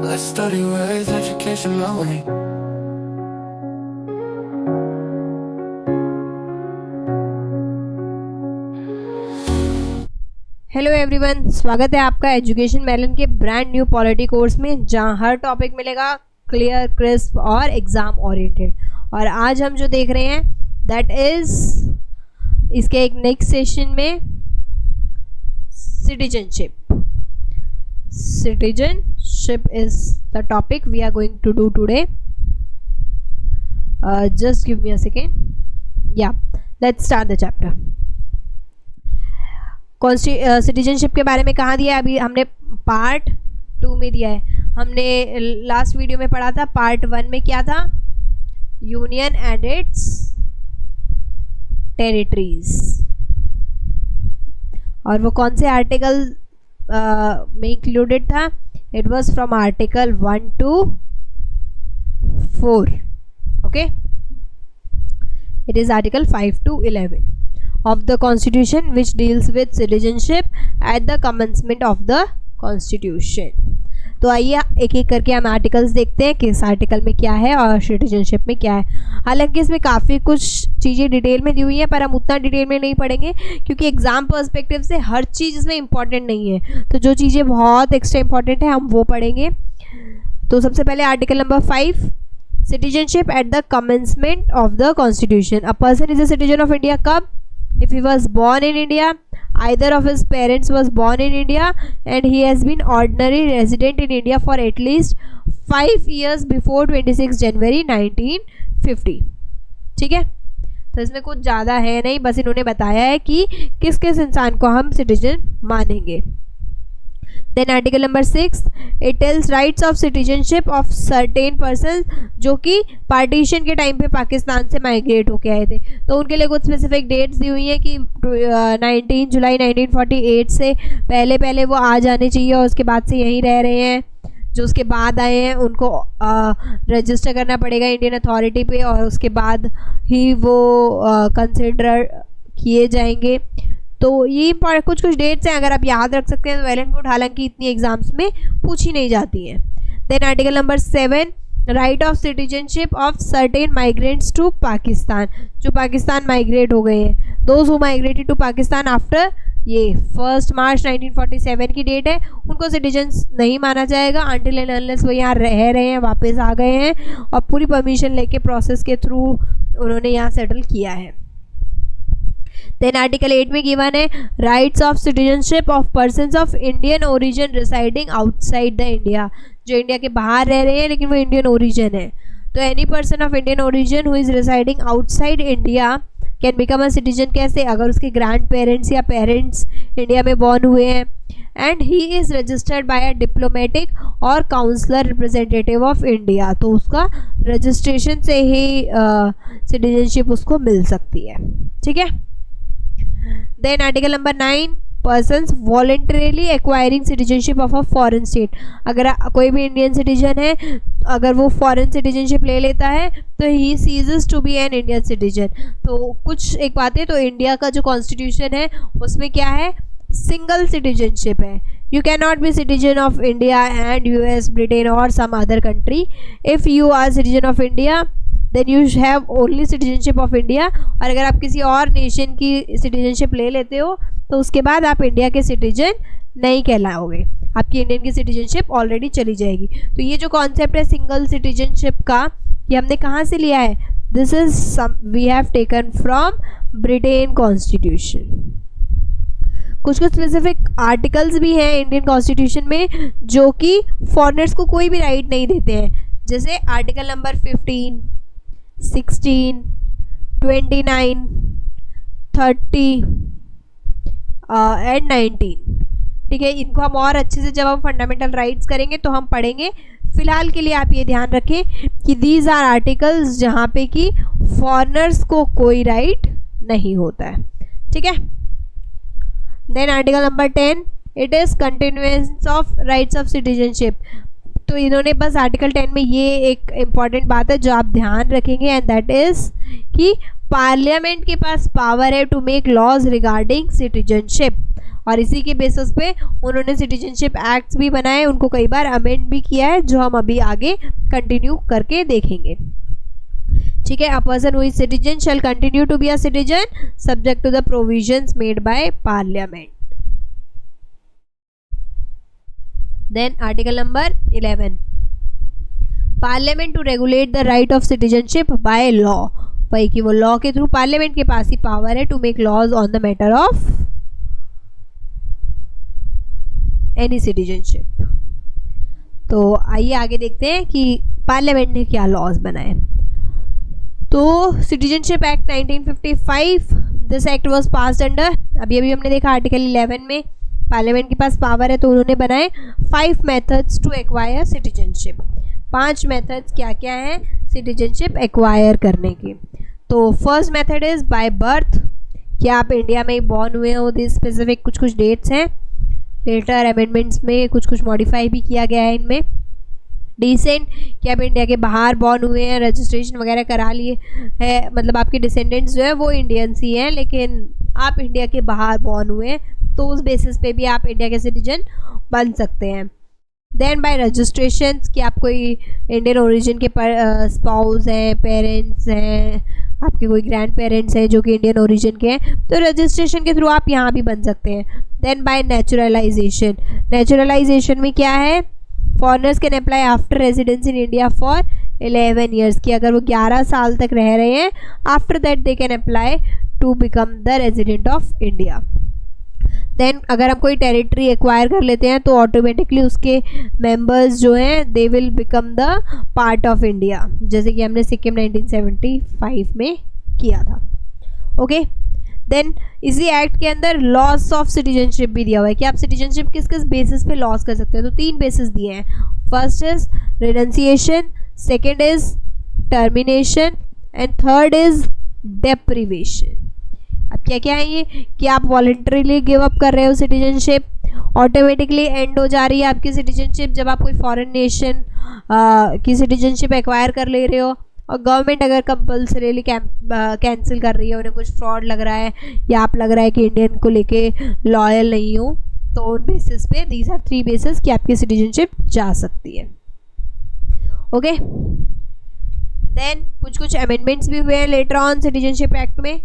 Let's study with education only. Hello everyone, स्वागत है आपका एजुकेशन मेलन के ब्रांड न्यू पॉलिटी कोर्स में, जहां हर टॉपिक मिलेगा क्लियर, क्रिस्प और एग्ज़ाम ओरिएंटेड। और आज हम जो देख रहे हैं दैट इज़ इसके एक नेक्स्ट सेशन में citizenship is the topic we are going to do today. Just give me a second. Yeah let's start the chapter. Citizenship के बारे में कहाँ दिया है? अभी हमने पार्ट 2 में दिया है। हमने लास्ट वीडियो में पढ़ा था पार्ट 1 में क्या था, यूनियन एंड इट्स टेरिटरीज, और वो कौन से आर्टिकल में इंक्लूडेड था? It was from article 1 to 4। Okay, it is article 5 to 11 of the constitution which deals with citizenship at the commencement of the constitution। तो आइए एक एक करके हम आर्टिकल्स देखते हैं, किस आर्टिकल में क्या है और सिटीजनशिप में क्या है। हालांकि इसमें काफ़ी कुछ चीज़ें डिटेल में दी हुई है, पर हम उतना डिटेल में नहीं पढ़ेंगे क्योंकि एग्ज़ाम पर्सपेक्टिव से हर चीज़ इसमें इंपॉर्टेंट नहीं है। तो जो चीज़ें बहुत एक्स्ट्रा इंपॉर्टेंट है हम वो पढ़ेंगे। तो सबसे पहले article number 5, citizenship at the commencement of the constitution। A person is a citizen of India कब? If he was born in India, either of his parents was born in India and he has been ordinary resident in India for at least 5 years before 26 January 1950। ठीक है, तो इसमें कुछ ज़्यादा है नहीं, बस इन्होंने बताया है कि किस किस इंसान को हम सिटीजन मानेंगे। Then article number 6, it tells rights of citizenship of certain person जो कि पार्टीशन के टाइम पे पाकिस्तान से माइग्रेट होके आए थे। तो उनके लिए कुछ स्पेसिफिक डेट्स दी हुई हैं कि 19 जुलाई 1948 से पहले वो आ जाने चाहिए और उसके बाद से यहीं रह रहे हैं। जो उसके बाद आए हैं उनको रजिस्टर करना पड़ेगा इंडियन अथॉरिटी पे और उसके बाद ही वो कंसिडर किए जाएंगे। तो ये कुछ डेट्स हैं, अगर आप याद रख सकते हैं तो वेल एंड गुड, हालांकि इतनी एग्जाम्स में पूछी नहीं जाती हैं। Then article number 7, right of citizenship of certain migrants to Pakistan, जो पाकिस्तान माइग्रेट हो गए हैं। Those who migrated to Pakistan after ये 1 मार्च 1947 की डेट है, उनको सिटीजन्स नहीं माना जाएगा अनटिल एंड अनलेस वो यहाँ रह रहे हैं, वापस आ गए हैं और पूरी परमिशन लेके प्रोसेस के थ्रू उन्होंने यहाँ सेटल किया है। देन आर्टिकल 8 में गिवन है rights of citizenship of persons of Indian origin residing outside the India, जो इंडिया के बाहर रह रहे हैं लेकिन वो इंडियन ओरिजिन है। तो any person of Indian origin who is residing outside India can become a citizen. कैसे? अगर उसके ग्रैंड पेरेंट्स या पेरेंट्स इंडिया में बॉर्न हुए हैं and he is registered bye a diplomatic और काउंसलर रिप्रेजेंटेटिव ऑफ इंडिया, तो उसका रजिस्ट्रेशन से ही सिटीजनशिप उसको मिल सकती है। ठीक है। Then article number 9, persons voluntarily acquiring citizenship of a foreign state. अगर कोई भी इंडियन सिटीजन है, अगर वो फॉरेन सिटीजनशिप ले लेता है तो ही ceases to be an Indian citizen. तो कुछ एक बात है, तो इंडिया का जो कॉन्स्टिट्यूशन है उसमें क्या है, सिंगल सिटीजनशिप है। You can not be citizen of India and US, Britain और some other country. If you are citizen of India then you have only citizenship of India. और अगर आप किसी और नेशन की सिटीजनशिप ले लेते हो तो उसके बाद आप इंडिया के सिटीजन नहीं कहलाओगे, आपकी इंडियन की सिटीजनशिप ऑलरेडी चली जाएगी। तो ये जो कॉन्सेप्ट है सिंगल सिटीजनशिप का, ये हमने कहाँ से लिया है? This is we have taken from Britain constitution. कुछ स्पेसिफिक आर्टिकल्स भी हैं इंडियन कॉन्स्टिट्यूशन में जो कि फॉरेनर्स को कोई भी राइट नहीं देते हैं, जैसे आर्टिकल नंबर 15, 16, 29, 30 एंड 19। ठीक है, इनको हम और अच्छे से जब हम फंडामेंटल राइट्स करेंगे तो हम पढ़ेंगे। फिलहाल के लिए आप ये ध्यान रखें कि दीज आर आर्टिकल्स जहाँ पे कि फॉरेनर्स को कोई राइट नहीं होता है। ठीक है। Then article number 10, it is continuance of rights of citizenship. तो इन्होंने बस आर्टिकल 10 में ये एक इम्पॉर्टेंट बात है जो आप ध्यान रखेंगे, एंड दैट इज़ कि पार्लियामेंट के पास पावर है to make laws regarding citizenship और इसी के बेसिस पे उन्होंने सिटीजनशिप एक्ट्स भी बनाए, उनको कई बार अमेंड भी किया है, जो हम अभी आगे कंटिन्यू करके देखेंगे। ठीक है, a person who is citizen shall continue to be a citizen subject to the provisions made by parliament. Then article number 11, parliament to regulate the right of citizenship by law. वही कि वो law के through parliament के पास ही power है to make laws on the matter of any citizenship. तो आइए आगे देखते हैं कि पार्लियामेंट ने क्या लॉज बनाए। तो citizenship act 1955, this act was passed under, अभी हमने देखा आर्टिकल 11 में पार्लियामेंट के पास पावर है, तो उन्होंने बनाए 5 methods to acquire citizenship. 5 methods क्या क्या हैं सिटीजनशिप एक्वायर करने के। तो first method is by birth, कि आप इंडिया में ही बॉर्न हुए हो, दिस स्पेसिफिक कुछ डेट्स हैं, लेटर अमेंडमेंट्स में कुछ मॉडिफाई भी किया गया है इनमें। डिसेंट, कि आप इंडिया के बाहर बॉर्न हुए हैं, रजिस्ट्रेशन वगैरह करा लिए है, मतलब आपके डिसेंडेंट्स जो है वो इंडियंस ही हैं, लेकिन आप इंडिया के बाहर बॉर्न हुए हैं, तो उस बेसिस पे भी आप इंडिया के सिटीजन बन सकते हैं। देन बाय रजिस्ट्रेशन, कि आप कोई इंडियन ओरिजिन के स्पाउस हैं, पेरेंट्स हैं, आपके कोई ग्रैंड पेरेंट्स हैं जो कि इंडियन ओरिजिन के हैं, तो रजिस्ट्रेशन के थ्रू आप यहाँ भी बन सकते हैं। देन बाय नेचुरलाइजेशन, नेचुरलाइजेशन में क्या है, foreigners can apply after residence in India for 11 years, कि अगर वो 11 साल तक रह रहे हैं, after that they can apply to become the resident of India. Then अगर हम कोई टेरिटरी एक्वायर कर लेते हैं तो ऑटोमेटिकली उसके मेंबर्स जो हैं they will become the part of India, जैसे कि हमने सिक्किम 1975 में किया था। ओके, देन इसी एक्ट के अंदर लॉस ऑफ सिटीजनशिप भी दिया हुआ है कि आप सिटीजनशिप किस किस बेसिस पे लॉस कर सकते हैं। तो 3 बेसिस दिए हैं, first is renunciation, second is termination and third is deprivation. अब क्या क्या है ये, कि आप वॉलंटरीली गिव अप कर रहे हो सिटीजनशिप, ऑटोमेटिकली एंड हो जा रही है आपकी सिटीजनशिप जब आप कोई फॉरेन नेशन की सिटीजनशिप एक्वायर कर ले रहे हो, और गवर्नमेंट अगर कंपल्सरीली कैंसिल कर रही है, उन्हें कुछ फ्रॉड लग रहा है या आप लग रहा है कि इंडियन को लेके लॉयल नहीं हो, तो उन बेसिस पे दीज आर 3 बेसिस कि आपकी सिटीजनशिप जा सकती है। ओके, देन कुछ अमेंडमेंट्स भी हुए हैं लेटर ऑन सिटीजनशिप एक्ट में।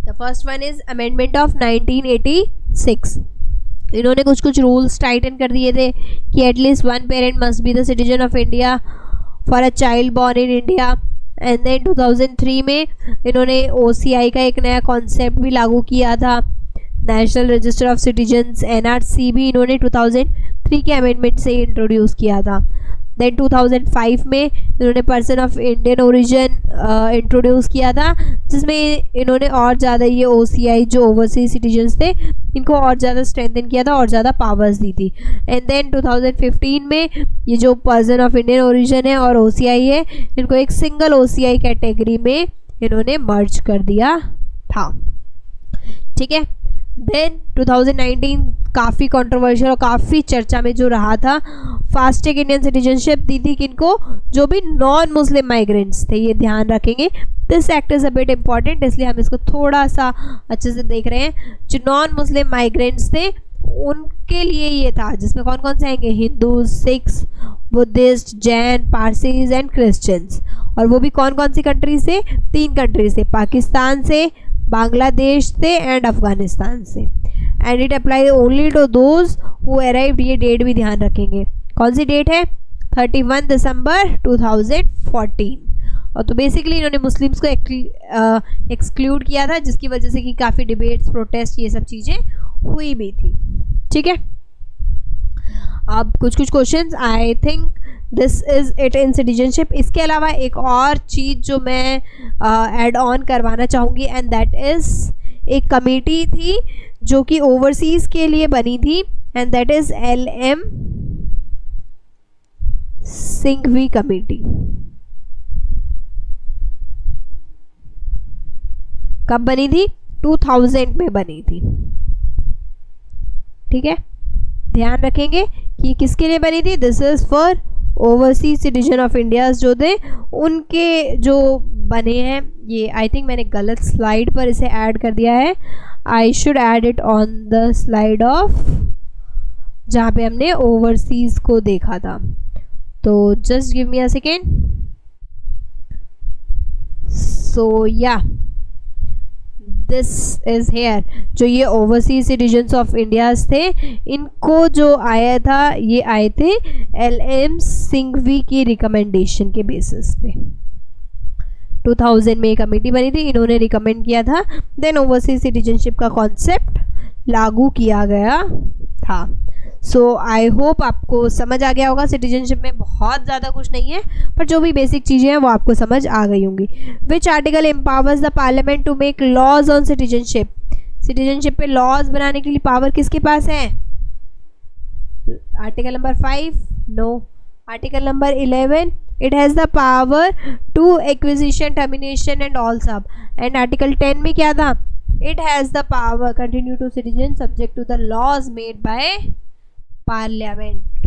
The first one is amendment of 1986। इन्होंने कुछ रूल्स टाइटन कर दिए थे कि at least 1 parent must be the citizen of India for a child born in India. And then 2003 में इन्होंने OCI का एक नया कॉन्सेप्ट भी लागू किया था, national register of citizens, NRC भी इन्होंने 2003 के अमेंडमेंट से इंट्रोड्यूस किया था। देन 2005 में इन्होंने person of Indian origin introduce किया था, जिसमें इन्होंने और ज़्यादा ये OCI जो ओवरसीज सिटीजन्स थे इनको और ज़्यादा स्ट्रेंथन किया था और ज़्यादा पावर्स दी थी। एंड देन 2015 में ये जो पर्सन ऑफ इंडियन ओरिजिन है और OCI है, इनको एक सिंगल OCI कैटेगरी में इन्होंने मर्ज कर दिया था। ठीक है, देन 2019 काफ़ी कंट्रोवर्शियल और काफ़ी चर्चा में जो रहा था, फास्ट ट्रैक इंडियन सिटीजनशिप दी थी किनको, जो भी नॉन मुस्लिम माइग्रेंट्स थे। ये ध्यान रखेंगे, this act is a bit important, इसलिए हम इसको थोड़ा सा अच्छे से देख रहे हैं। जो नॉन मुस्लिम माइग्रेंट्स थे उनके लिए ये था, जिसमें कौन कौन से आएंगे, Hindus, Sikhs, Buddhist, Jain, Parsis and Christians. और वो भी कौन कौन सी कंट्री से, 3 कंट्री से, पाकिस्तान से, बांग्लादेश से एंड अफगानिस्तान से। And it apply only to those who arrived, ये डेट भी ध्यान रखेंगे, कौन सी डेट है, 31 दिसंबर 2014। और तो बेसिकली इन्होंने मुस्लिम्स को एक्सक्लूड किया था, जिसकी वजह से कि काफ़ी डिबेट्स, प्रोटेस्ट, ये सब चीज़ें हुई भी थी। ठीक है, अब कुछ questions, I think this is it in citizenship. इसके अलावा एक और चीज़ जो मैं ऐड ऑन करवाना चाहूँगी, एंड दैट इज़ एक कमेटी थी जो कि ओवरसीज़ के लिए बनी थी, and that is LM Singhvi committee. कब बनी थी, 2000 में बनी थी। ठीक है, ध्यान रखेंगे कि किसके लिए बनी थी, this is for overseas citizen of India जो थे उनके जो बने हैं ये आई थिंक मैंने गलत स्लाइड पर इसे ऐड कर दिया है. I should add it on the slide of जहाँ पे हमने ओवरसीज को देखा था. तो just give me a second. So yeah this is here. जो ये ओवरसीज सिटीजन्स ऑफ इंडिया थे, इनको जो आया था ये आए थे LM सिंघवी की रिकमेंडेशन के बेसिस पे. 2000 में एक कमेटी बनी थी, इन्होंने रिकमेंड किया था. देन ओवरसीज सिटीजनशिप का कॉन्सेप्ट लागू किया गया था. सो आई होप आपको समझ आ गया होगा. सिटीजनशिप में बहुत ज़्यादा कुछ नहीं है, पर जो भी बेसिक चीज़ें हैं वो आपको समझ आ गई होंगी. Which article empowers the parliament to make laws on citizenship. Citizenship पे लॉज बनाने के लिए पावर किसके पास है? Article number 5 no. Article number 11 it has the power to acquisition, termination and all sub. and article 10 में क्या था? it has the power continue to citizen subject to the laws made by parliament.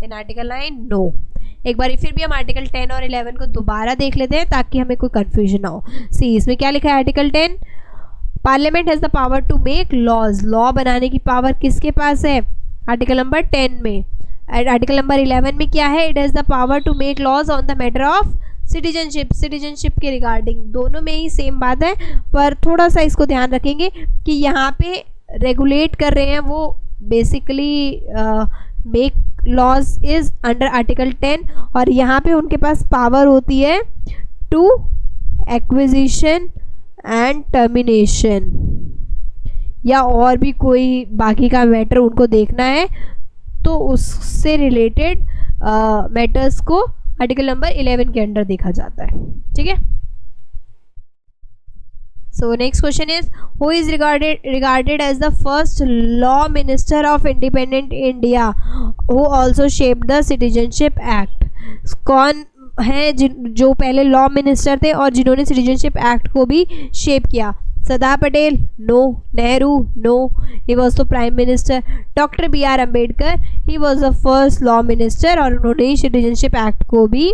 then article 9 no. एक बार फिर भी हम article 10 और 11 को दोबारा देख लेते हैं ताकि हमें कोई कंफ्यूजन ना हो. सी इसमें क्या लिखा है? Article 10 parliament has the power to make laws. Law बनाने की पावर किसके पास है? आर्टिकल नंबर 10 में. आर्टिकल नंबर 11 में क्या है? It has the power to make laws on the matter of citizenship. Citizenship के रिगार्डिंग दोनों में ही सेम बात है, पर थोड़ा सा इसको ध्यान रखेंगे कि यहाँ पे रेगुलेट कर रहे हैं वो basically make laws is under article 10 और यहाँ पे उनके पास पावर होती है टू एक्विजिशन एंड टर्मिनेशन या और भी कोई बाकी का मैटर उनको देखना है तो उससे रिलेटेड मैटर्स को आर्टिकल नंबर 11 के अंडर देखा जाता है. ठीक है. So next question is who is regarded as the first law minister of independent India who also shaped the citizenship act. कौन है जो पहले लॉ मिनिस्टर थे और जिन्होंने सिटीजनशिप एक्ट को भी शेप किया? Sardar Patel no. Nehru no. He was the prime minister. Doctor BR Ambedkar he was the first law minister और उन्होंने सिटीजनशिप एक्ट को भी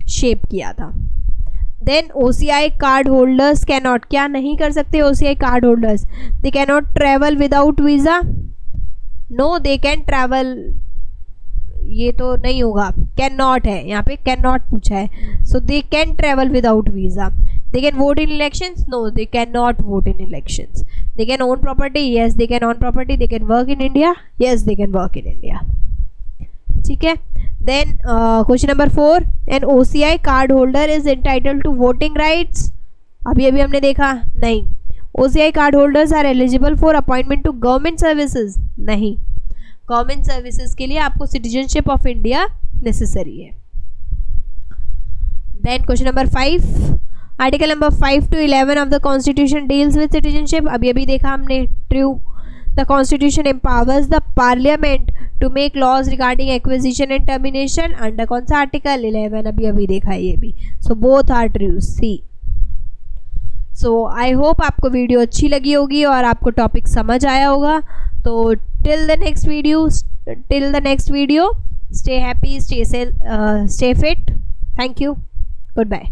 शेप किया था. Then OCI card holders can not. क्या नहीं कर सकते OCI card holders? They can not travel without visa. No they can travel. ये तो नहीं होगा. कैन नॉट है यहाँ पे, कैन नॉट पूछा है. So they can travel without visa. They can vote in elections? No, they cannot vote in elections. They can own property? Yes, they can own property. They can work in India? Yes, they can work in India. ठीक है. Then question number 4. An OCI card holder is entitled to voting rights. अभी हमने देखा नहीं. OCI card holders are eligible for appointment to government services. नहीं. Government services के लिए आपको citizenship of India necessary है. Then question number 5. Article number 5 to 11 of the constitution deals with citizenship. अभी देखा हमने. True. The constitution empowers the parliament to make laws regarding acquisition and termination under कौन सा आर्टिकल? 11. अभी देखा है ये भी. So both are true. C. So I hope आपको वीडियो अच्छी लगी होगी और आपको टॉपिक समझ आया होगा. तो till the next video stay happy, stay fit. Thank you. Good bye.